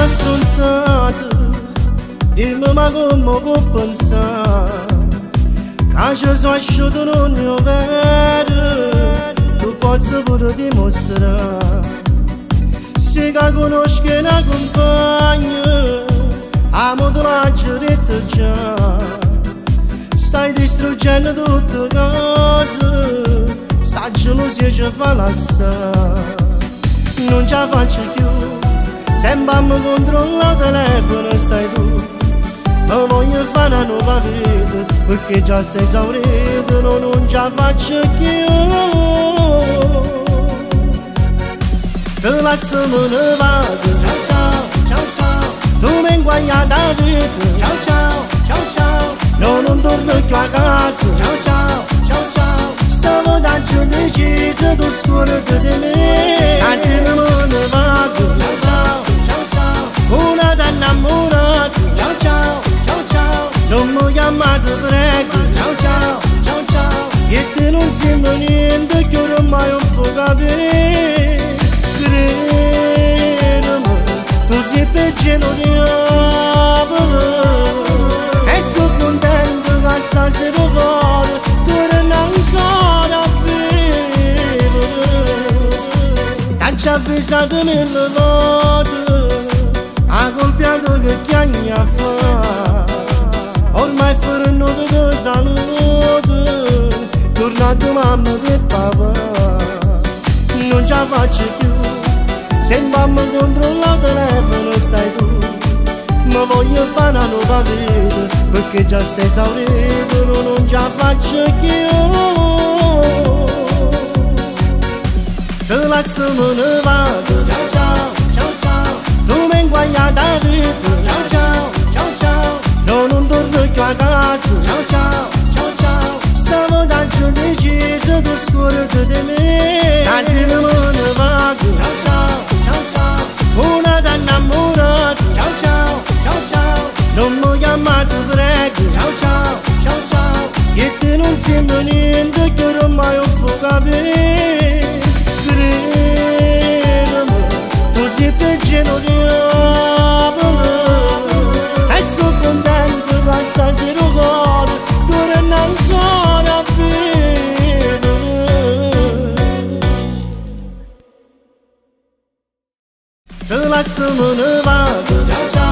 stronzata, dimmi ma come può pensare che ci sono asciutto non è vero, tu posso pure dimostrare. Se che conosci una compagna, amo te l'ha già detto già, stai distruggendo tutte cose, sta gelosia ci fa lassare. Non ce la faccio più, sembra mi controlla il telefono e stai tu. Ma voglio fare una nuova vita, perché già stai esaurito, non ce la faccio più. Te lascio me ne vado, ciao ciao, ciao ciao. Tu mi hai inguagliato la vita, ciao ciao, ciao ciao. No, non torno più a casa, ciao ciao, ciao ciao. Stavo da giù deciso, tu scordi di me. Stasera me ne vado, ciao ciao, ciao ciao. Una da innamorato, ciao ciao, ciao ciao. Non mi chiamate prego, ciao ciao, ciao ciao. Che te non sembra niente, che ormai non può capire. Credimi, tu sei peggio non diavolo. E sono contento che stasera vuole torna ancora a vivere. T'ho avvisato mille volte, ha compiato che chiagni a fa. Ormai per noi ti saluto, tornato mamma e papà. Non ce la faccio più, sembra mi controlla il telefono e stai tu. Ma voglio fare una nuova vita, perché già stai esaurito, non ce la faccio più. Te lascio me ne vado, ciao ciao, ciao ciao. Tu mi hai inguagliato la vita, ciao ciao, ciao ciao. No, non torno più a casa, ciao ciao, ciao ciao. Stavo da giù deciso, tu scordi di me. Stasera me ne vado, ciao ciao, ciao ciao. Una da innamorato, ciao ciao, ciao ciao. Non mi chiamate prego, ciao ciao, ciao ciao. Che te non sembra niente, che ormai non può capire. Credimi, tu sei peggio non diavolo. E sono contento che stasera vuole torna ancora a vivere. Te lascio me ne vado, ciao ciao.